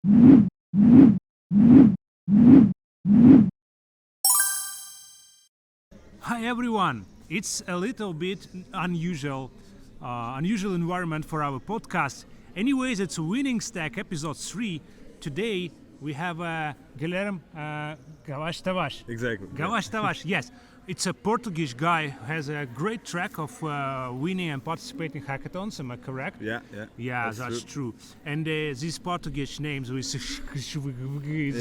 Hi everyone! It's a little bit unusual environment for our podcast. Anyways, it's Winning Stack episode 3. Today we have Guilherme Galaz Tavares. Exactly. Galaz Tavares, yes. It's a Portuguese guy who has a great track of winning and participating hackathons, am I correct? Yeah. Yeah, that's true. And these Portuguese names is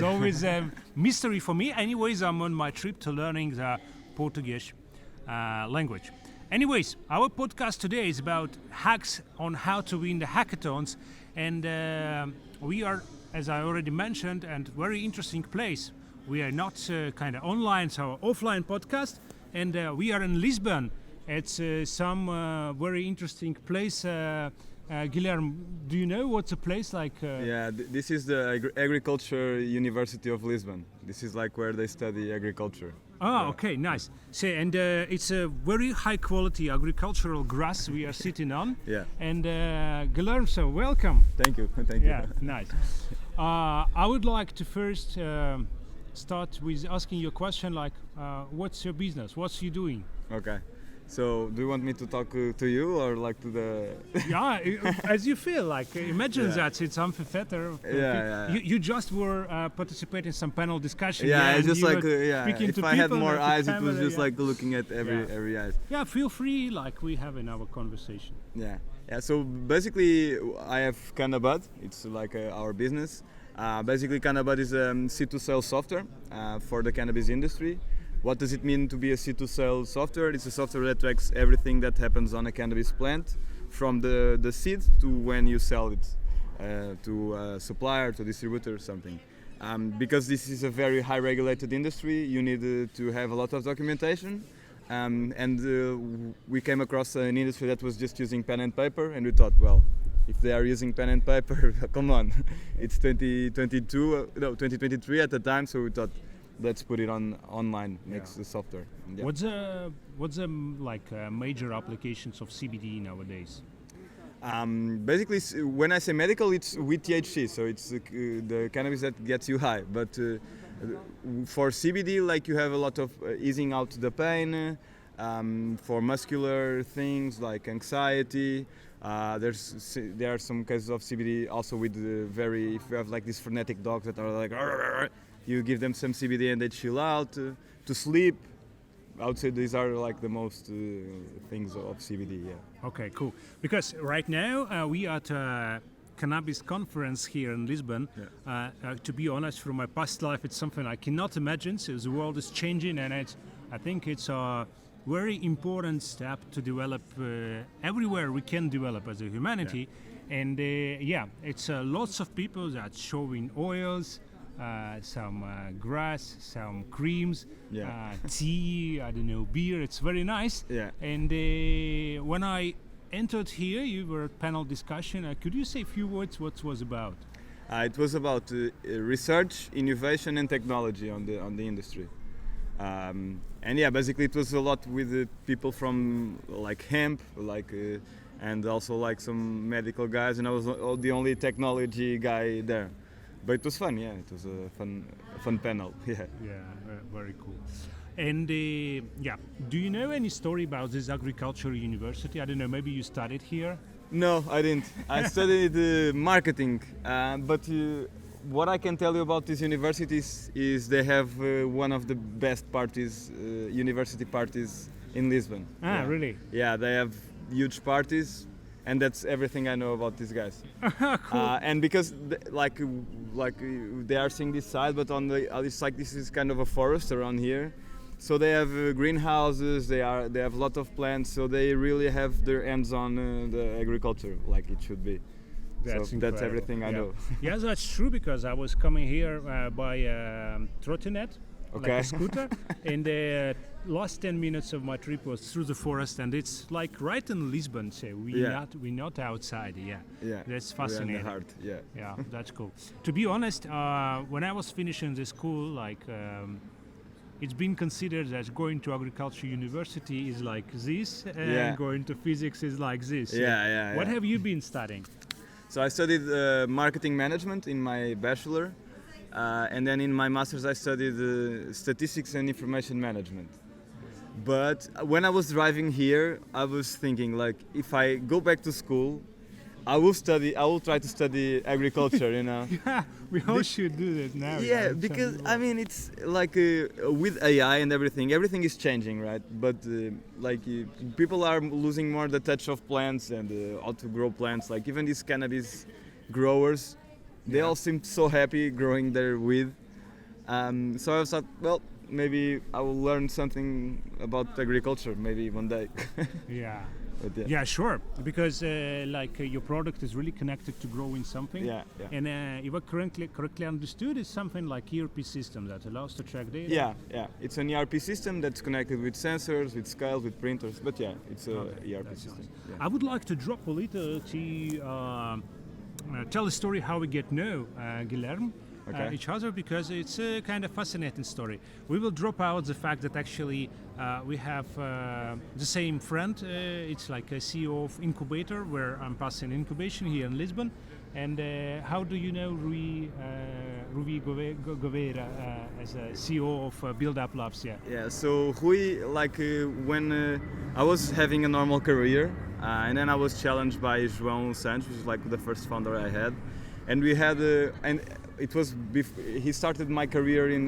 always a mystery for me. Anyways, I'm on my trip to learning the Portuguese language. Anyways, our podcast today is about hacks on how to win the hackathons, and we are, as I already mentioned, and very interesting place. We are not kind of online, so offline podcast, and we are in Lisbon. It's some very interesting place. Guilherme, do you know what's a place like? This is the Agriculture University of Lisbon. This is like where they study agriculture. Oh, okay, nice. So, and it's a very high quality agricultural grass we are sitting on. Yeah. And Guilherme, so welcome. Thank you. Yeah, nice. I would like to first start with asking you a question like, what's your business? What's you doing? Okay. So, do you want me to talk to you or like to the? Yeah, as you feel. Like, imagine that it's amphitheater. You just were participating in some panel discussion. Yeah, it's just like speaking if to I had people, more like eyes, camera, it was just like looking at every eyes. Yeah, feel free, like we have in our conversation. Yeah. So basically, I have Cannabud. It's like our business. Basically, Cannabud is a C2 software for the cannabis industry. What does it mean to be a C2 software? It's a software that tracks everything that happens on a cannabis plant, from the seed to when you sell it to a supplier, to a distributor or something. Because this is a very high regulated industry, you need to have a lot of documentation. And we came across an industry that was just using pen and paper, and we thought, well, if they are using pen and paper, come on. It's 2023 at the time, so we thought, let's put it online next to the software. Yeah. What's like major applications of CBD nowadays? Basically, when I say medical, it's with THC, so it's the cannabis that gets you high. But for CBD, like, you have a lot of easing out the pain, for muscular things like anxiety. There are some cases of CBD also with if you have like these frenetic dogs that are like, you give them some CBD and they chill out. To sleep, I would say these are like the most things of CBD. Yeah. Okay, cool. Because right now we are at a cannabis conference here in Lisbon. Yeah. To be honest, from my past life, it's something I cannot imagine. So the world is changing, and I think it's a very important step to develop everywhere we can develop as a humanity. Yeah. And it's lots of people that showing oils. Some grass, some creams, tea, I don't know, beer. It's very nice. Yeah. And when I entered here, you were at panel discussion. Could you say a few words what it was about? It was about research, innovation, and technology on the industry. Basically it was a lot with people from like hemp, and also like some medical guys, and I was the only technology guy there. But it was fun, it was a fun panel, very cool. And do you know any story about this agricultural university? I don't know, maybe you studied here? No, I didn't. I studied marketing, but what I can tell you about these universities is they have one of the best university parties in Lisbon. Really? Yeah, they have huge parties. And that's everything I know about these guys. Cool. And because they are seeing this side, but on the other side, this is kind of a forest around here. So they have greenhouses. They have a lot of plants. So they really have their hands on the agriculture, like it should be. That's everything I know. Yes, that's true, because I was coming here by trottinette. Okay. Like a scooter, and the last 10 minutes of my trip was through the forest, and it's like right in Lisbon, so we're not outside. That's fascinating. We're in the heart. Yeah, that's cool. To be honest, when I was finishing the school, like it's been considered that going to agriculture university is like this, and going to physics is like this. Yeah. What have you been studying? So I studied marketing management in my bachelor, and then in my master's I studied statistics and information management. But when I was driving here, I was thinking like, if I go back to school, I will try to study agriculture, you know. Yeah, we all should do that now. Yeah, because I mean it's like with AI and everything is changing, right? But people are losing more the touch of plants and how to grow plants. Like even these cannabis growers, they all seem so happy growing their weed. So I thought, well, maybe I will learn something about agriculture maybe one day. Yeah. But Yeah, sure. Because your product is really connected to growing something. Yeah. And if I correctly understood, it's something like ERP system that allows to track data. Yeah. It's an ERP system that's connected with sensors, with scales, with printers. But yeah, it's a ERP system. Nice. Yeah. I would like to drop a little to tell a story how we get know Guilherme. Each other, because it's a kind of fascinating story. We will drop out the fact that actually we have the same friend. It's like a CEO of incubator, where I'm passing incubation here in Lisbon. And how do you know Rui Govera as a CEO of Build Up Labs? Yeah, so Rui, when I was having a normal career, and then I was challenged by João Santos, which is like the first founder I had, and we had it was he started my career in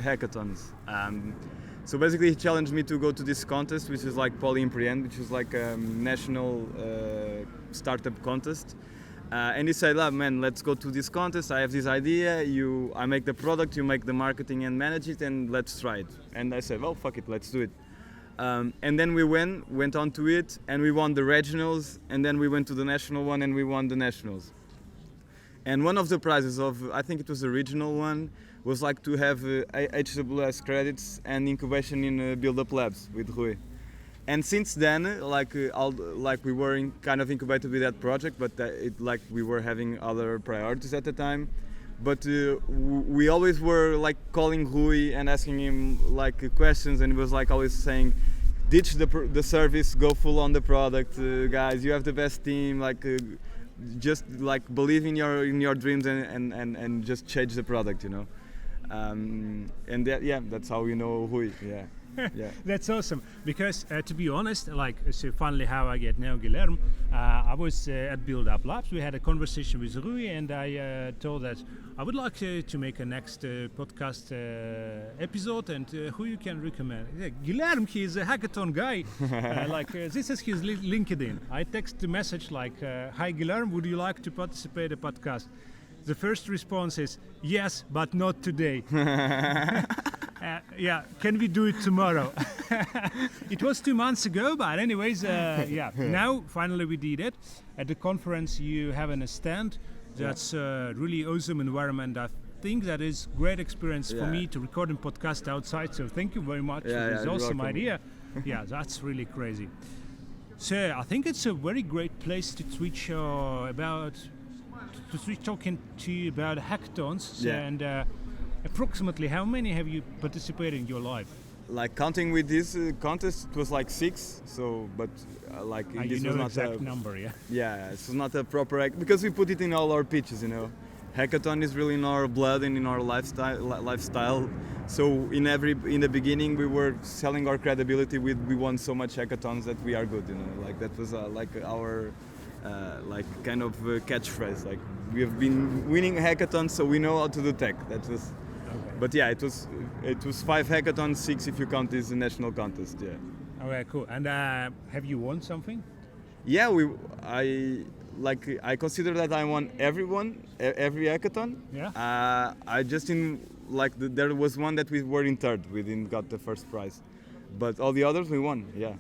hackathons. So basically he challenged me to go to this contest, which is like Polyimprend, which is like a national startup contest. And he said, man, let's go to this contest. I have this idea. I make the product, you make the marketing and manage it, and let's try it. And I said, well, fuck it, let's do it. And then we went on to it, and we won the regionals, and then we went to the national one, and we won the nationals. And one of the prizes I think it was the regional one, was like to have HWS credits and incubation in Build Up Labs with Rui. And since then, we were kind of incubated with that project, but we were having other priorities at the time. But we always were like calling Rui and asking him questions, and he was always saying, ditch the service, go full on the product, guys. You have the best team. Just believe in your dreams and just change the product, you know. And that's how we know Rui. Yeah. That's awesome, because to be honest, so finally how I get now Guilherme, I was at Build Up Labs. We had a conversation with Rui, and I told that I would like to make a next podcast episode, and who you can recommend. Yeah, Guilherme, he is a hackathon guy. This is his LinkedIn. I text the message hi Guilherme, would you like to participate in a podcast? The first response is, yes, but not today. Can we do it tomorrow? It was 2 months ago, but anyways, now finally we did it. At the conference you have a stand. That's a really awesome environment. I think that is great experience for me to record a podcast outside, so thank you very much for this awesome idea. Yeah, that's really crazy. So I think it's a very great place to switch talking to you about hackathons. And approximately how many have you participated in your life? Counting with this contest, it was 6. So, but this was not exact number, yeah. Yeah, it's not a proper because we put it in all our pitches, you know. Hackathon is really in our blood and in our lifestyle. So in the beginning, we were selling our credibility with we won so much hackathons that we are good, you know. That was our kind of catchphrase. We have been winning hackathons, so we know how to do tech. That was. Okay. But yeah, it was 5 hackathons, 6 if you count this national contest. Yeah. Okay, cool. And have you won something? Yeah, I consider that I won every hackathon. Yeah. I just there was one that we were in third. We didn't got the first prize, but all the others we won. Yeah.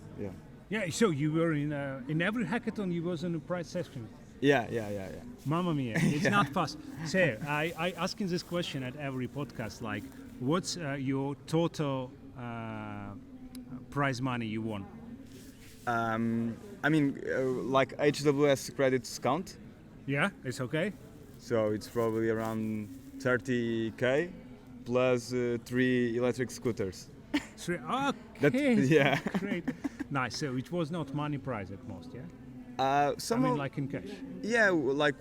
Yeah. So you were in every hackathon. You was in the prize section. Yeah. Mamma mia, it's not fast. So I asking this question at every podcast, what's your total prize money you won? I mean, HWS credits count. Yeah, it's okay. So it's probably around 30k plus 3 electric scooters. Okay. Yeah. Great. Nice. So it was not money prize at most, yeah? Like in cash. Yeah, like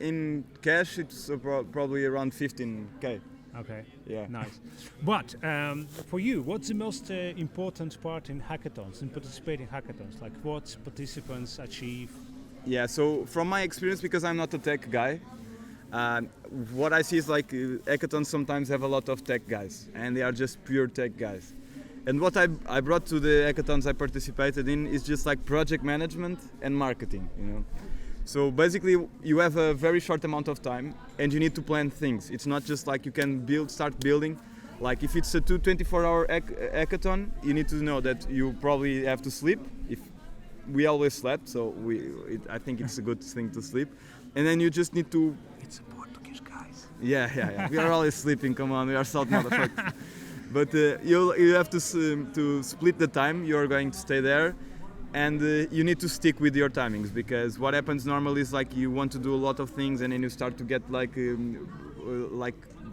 in cash, it's probably around 15k. Okay. Yeah. Nice. But for you, what's the most important part in hackathons, in participating hackathons? Like what participants achieve? Yeah. So from my experience, because I'm not a tech guy, what I see is like hackathons sometimes have a lot of tech guys, and they are just pure tech guys. And what I brought to the hackathons I participated in is just like project management and marketing, you know. So basically, you have a very short amount of time, and you need to plan things. It's not just like you can start building. Like if it's a 24-hour hackathon, you need to know that you probably have to sleep. If we always slept, so I think it's a good thing to sleep. And then you just need to. It's a Portuguese, guys. Yeah. We are always sleeping. Come on, we are salt motherfuckers. But you have to split the time you are going to stay there, and you need to stick with your timings, because what happens normally is like you want to do a lot of things and then you start to get like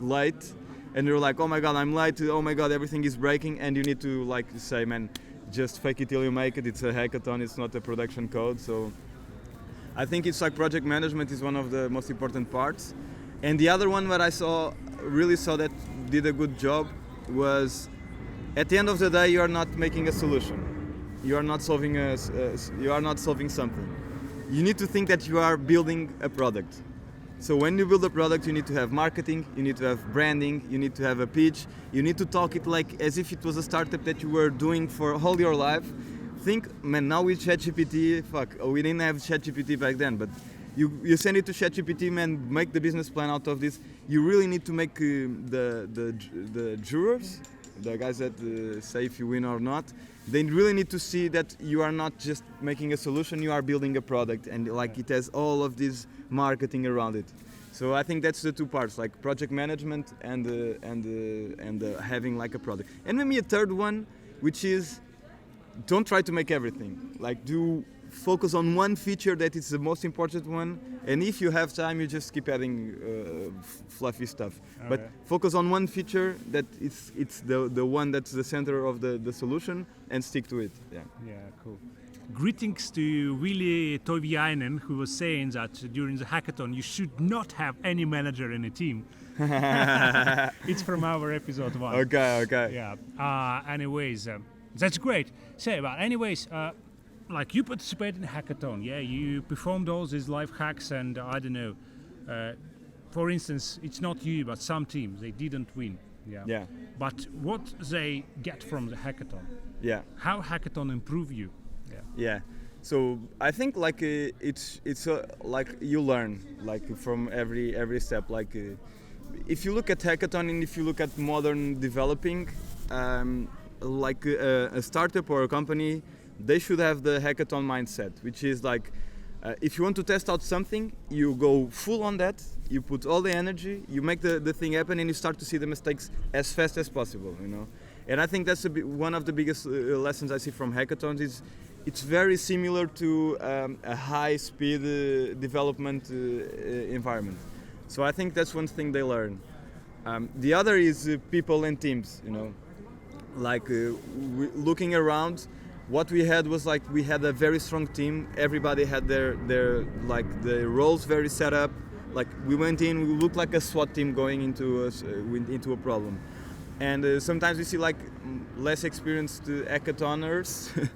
late, and you're like, oh my god, I'm late, oh my god, everything is breaking, and you need to like say, man, just fake it till you make it. It's a hackathon, it's not a production code. So I think it's like project management is one of the most important parts. And the other one where I really saw that did a good job was, at the end of the day, you are not making a solution. You are not solving something. You need to think that you are building a product. So when you build a product, you need to have marketing, you need to have branding, you need to have a pitch, you need to talk it like as if it was a startup that you were doing for all your life. Think, man, now with ChatGPT, we didn't have ChatGPT back then, but you send it to ChatGPT, man, make the business plan out of this. You really need to make the jurors, the guys that say if you win or not, they really need to see that you are not just making a solution, you are building a product, and like it has all of this marketing around it. So I think that's the two parts, like project management and having like a product. And maybe a third one, which is don't try to make everything. Like focus on one feature that is the most important one, and if you have time, you just keep adding fluffy stuff. But focus on one feature that it's the one that's the center of the solution, and stick to it. Yeah, cool. Greetings to Willi Toiviainen, who was saying that during the hackathon you should not have any manager in a team. It's from our episode 1. Okay. Yeah. Anyways, that's great. Anyways, like you participate in a hackathon, yeah? You performed all these life hacks, and I don't know. For instance, it's not you, but some teams, they didn't win. Yeah. But what they get from the hackathon? Yeah. How hackathon improve you? Yeah. So I think like it's like you learn like from every step. Like if you look at hackathon and if you look at modern developing, like a startup or a company, they should have the hackathon mindset, which is like if you want to test out something, you go full on that, you put all the energy, you make the thing happen, and you start to see the mistakes as fast as possible, you know. And I think that's one of the biggest lessons I see from hackathons is it's very similar to a high-speed development environment. So I think that's one thing they learn. The other is people and teams, you know. Like looking around, what we had was like we had a very strong team. Everybody had their like the roles very set up. Like we went in, we looked like a SWAT team going into a problem. And sometimes we see like less experienced hackathoners.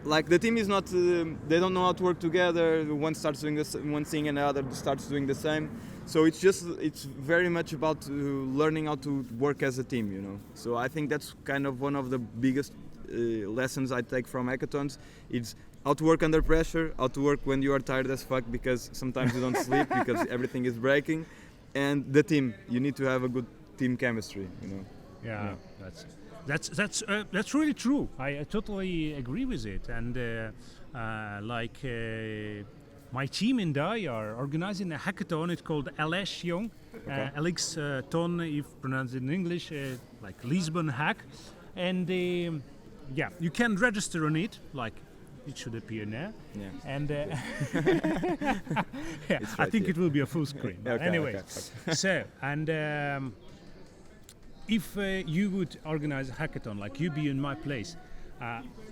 Like the team is not, they don't know how to work together. One starts doing one thing and the other starts doing the same. So it's very much about learning how to work as a team, you know. So I think that's kind of one of the biggest lessons I take from hackathons. It's how to work under pressure, how to work when you are tired as fuck because sometimes you don't sleep because everything is breaking, and the team. You need to have a good team chemistry, you know. Yeah. That's really true. I totally agree with it. And my team and I are organizing a hackathon. It's called LX LX if pronounced in English, like Lisbon hack. And you can register on it. Like it should appear now. Yeah. And I think it will be a full screen. Anyway, so and. If you would organize a hackathon, like you be in my place,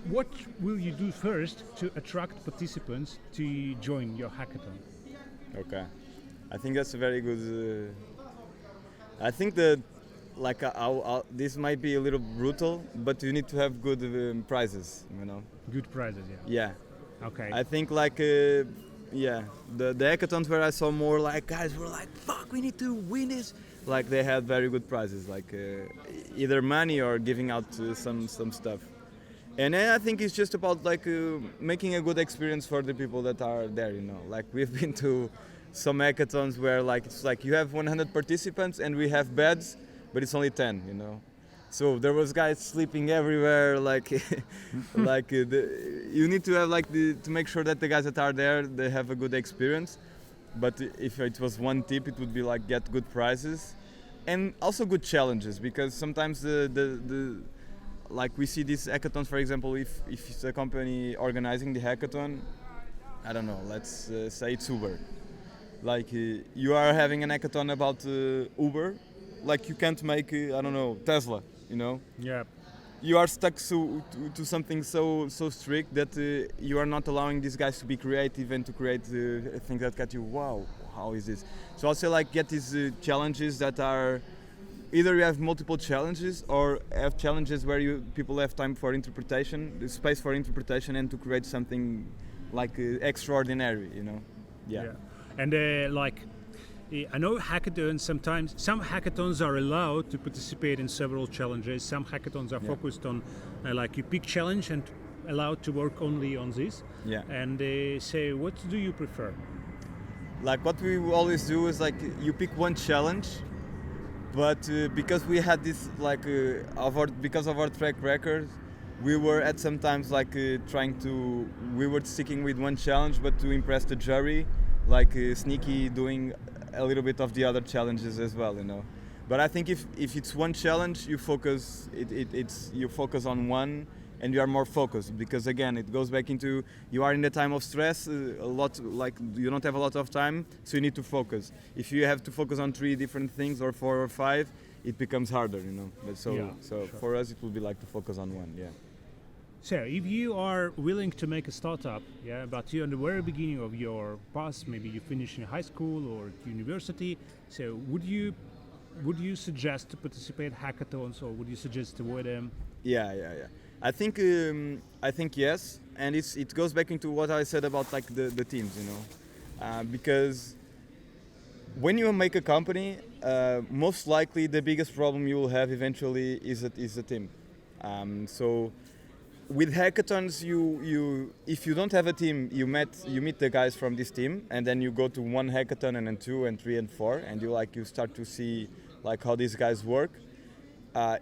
What will you do first to attract participants to join your hackathon? Okay, I think that's a very good. I think that like this might be a little brutal, but you need to have good prizes. You know. Good prizes, yeah. Yeah. Okay. I think like yeah, the hackathons where I saw more like guys were like, fuck, we need to win this. Like they had very good prizes, like either money or giving out some stuff. And then I think it's just about like making a good experience for the people that are there, you know. Like we've been to some hackathons where like it's like you have 100 participants and we have beds, but it's only 10, you know. So there was guys sleeping everywhere, like like you need to have like to make sure that the guys that are there they have a good experience. But if it was one tip, it would be like get good prizes and also good challenges, because sometimes the like we see these hackathons, for example, if it's a company organizing the hackathon, I don't know, let's say it's Uber. Like you are having an hackathon about Uber, like you can't make, I don't know, Tesla, you know? Yeah. You are stuck to something so strict that you are not allowing these guys to be creative and to create things that get you, wow, how is this? So I'll say like get these challenges that are, either you have multiple challenges or have challenges where people have time for interpretation, the space for interpretation, and to create something like extraordinary, you know? Yeah. And like, I know hackathons sometimes, some hackathons are allowed to participate in several challenges. Some hackathons are focused on like you pick challenge and allowed to work only on this. Yeah. And they say, what do you prefer? Like what we always do is like you pick one challenge, but because we had this like because of our track record, we were at sometimes like we were sticking with one challenge, but to impress the jury, like sneaky doing a little bit of the other challenges as well, you know. But I think if it's one challenge, you focus you focus on one, and you are more focused, because again it goes back into you are in the time of stress a lot, like you don't have a lot of time, so you need to focus. If you have to focus on 3 different things or 4 or 5, it becomes harder, you know. But so sure. For us it will be like to focus on one. Yeah. So if you are willing to make a startup, but you're in the very beginning of your path, maybe you finish in high school or university, so would you suggest to participate in hackathons, or would you suggest to avoid them? Yeah. I think yes, and it goes back into what I said about like the teams, you know, because when you make a company, most likely the biggest problem you will have eventually is a team. So with hackathons, you if you don't have a team, you meet the guys from this team, and then you go to one hackathon and then 2 and 3 and 4, and you start to see like how these guys work.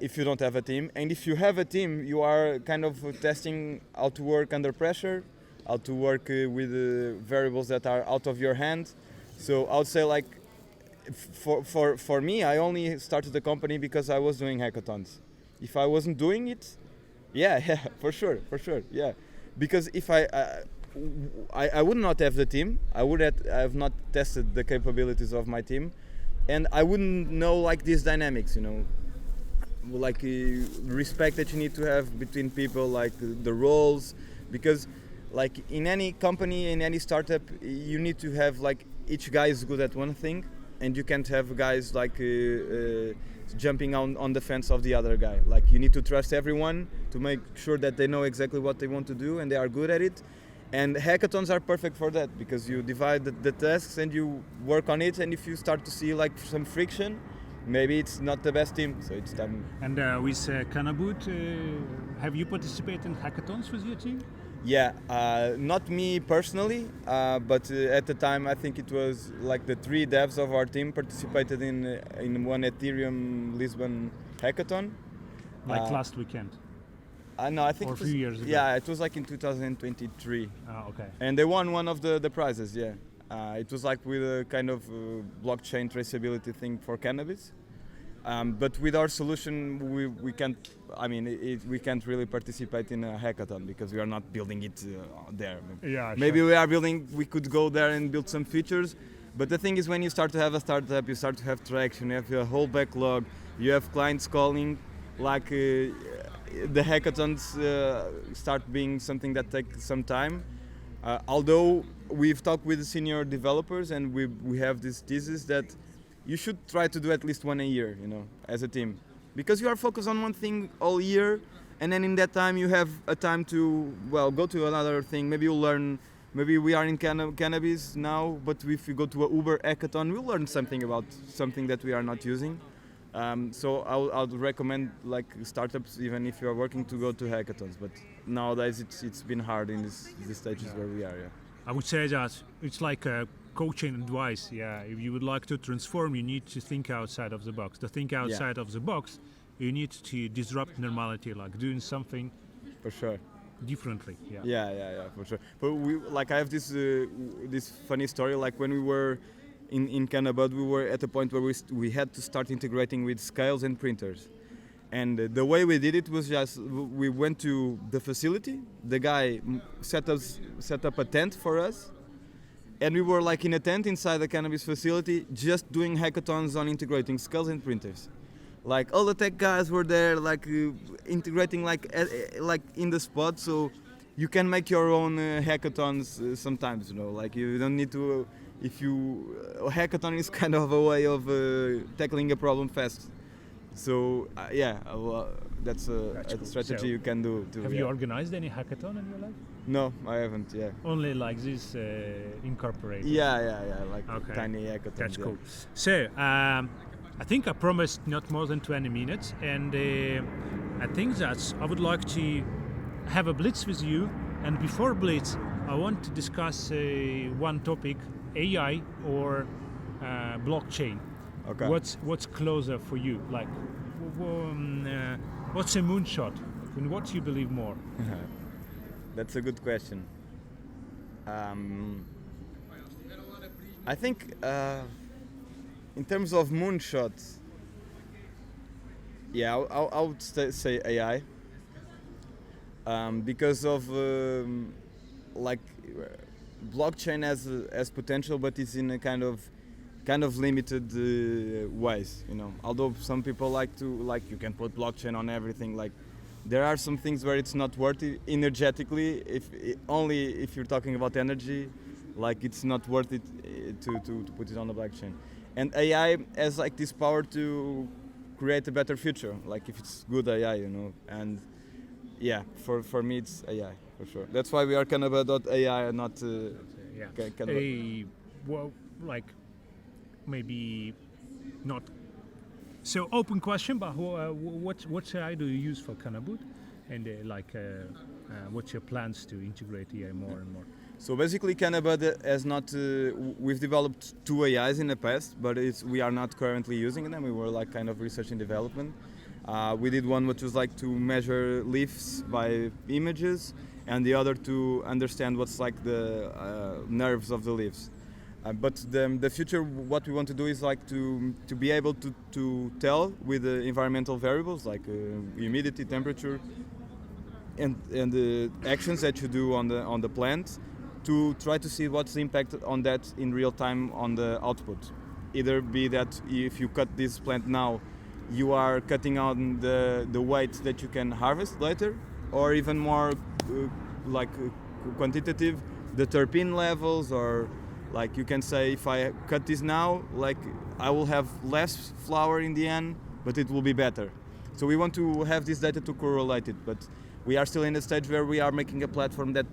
If you don't have a team, and if you have a team, you are kind of testing how to work under pressure, how to work with variables that are out of your hand. So I would say like for me, I only started the company because I was doing hackathons. If I wasn't doing it, yeah, for sure, yeah. Because if I would not have the team, I have not tested the capabilities of my team, and I wouldn't know like these dynamics, you know, like respect that you need to have between people, like the roles, because like in any company, in any startup, you need to have like each guy is good at one thing, and you can't have guys like jumping on the fence of the other guy. Like you need to trust everyone to make sure that they know exactly what they want to do and they are good at it. And hackathons are perfect for that, because you divide the tasks and you work on it, and if you start to see like some friction, maybe it's not the best team, so it's time. And with Cannabud, have you participated in hackathons with your team? Yeah, not me personally, but at the time I think it was like the 3 devs of our team participated in one Ethereum Lisbon hackathon. Like last weekend? No, I think or a few years ago. Yeah, it was like in 2023. Okay. And they won one of the prizes, yeah. It was like with a kind of blockchain traceability thing for cannabis. But with our solution, we can't. I mean, we can't really participate in a hackathon because we are not building it there. Yeah, maybe sure. we are building. We could go there and build some features. But the thing is, when you start to have a startup, you start to have traction. You have a whole backlog. You have clients calling. like the hackathons start being something that takes some time. Although we've talked with the senior developers and we have this thesis that you should try to do at least one a year, as a team, because you are focused on one thing all year, and then in that time you have a time to go to another thing. Maybe you'll learn. Maybe we are in cannabis now, but if we go to a Uber hackathon, we'll learn something about something that we are not using. So I'll recommend like startups, even if you are working, to go to hackathons. But nowadays it's been hard in these stages where we are. Yeah. I would say that it's like a coaching advice. Yeah, if you would like to transform, you need to think outside of the box. To think outside of the box, you need to disrupt normality, like doing something. For sure. Differently. Yeah, for sure. But I have this this funny story. Like when we were in Cannabud, we were at a point where we had to start integrating with scales and printers. And the way we did it was just we went to the facility. The guy set up a tent for us, and we were like in a tent inside the cannabis facility, just doing hackathons on integrating scales and printers. Like all the tech guys were there, like integrating like in the spot. So you can make your own hackathons sometimes. Like you don't need to. A hackathon is kind of a way of tackling a problem fast. So that's a strategy so you can do too. Have you organized any hackathon in your life? No, I haven't. Yeah. Only like this incorporated. Yeah. Like tiny hackathons. That's cool. So I think I promised not more than 20 minutes, and I think that I would like to have a blitz with you. And before blitz, I want to discuss one topic: AI or blockchain. Okay. What's closer for you? Like, what's a moonshot? In what you believe more? That's a good question. I think in terms of moonshots, I would say AI. Because of blockchain has potential, but it's in a kind of limited ways. Although some people you can put blockchain on everything. Like there are some things where it's not worth it energetically. Only if you're talking about energy, like it's not worth it to put it on the blockchain. And AI has like this power to create a better future. Like if it's good AI, and. Yeah, for me it's AI for sure. That's why we are Cannabud.ai and not maybe not so open question, but what AI do you use for Cannabud, and what's your plans to integrate AI more and more? So basically, Cannabud has not. We've developed 2 AIs in the past, but we are not currently using them. We were like kind of research and development. We did one which was like to measure leaves by images, and the other to understand what's like the nerves of the leaves. But the future, what we want to do is like to be able to tell with the environmental variables like humidity, temperature, and the actions that you do on the plant, to try to see what's the impact on that in real time on the output. Either be that if you cut this plant now, you are cutting on the weight that you can harvest later, or even more quantitative, the terpene levels, or like you can say if I cut this now, like I will have less flower in the end, but it will be better. So we want to have this data to correlate it, but we are still in a stage where we are making a platform that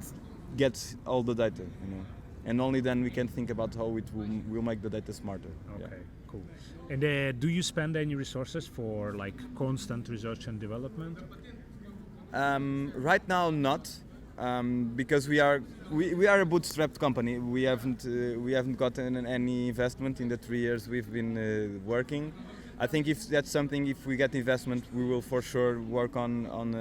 gets all the data, and only then we can think about how it will make the data smarter. Okay, cool. And do you spend any resources for like constant research and development? Right now, not, because we are a bootstrapped company. We haven't gotten any investment in the 3 years we've been working. I think if that's something, if we get investment, we will for sure work on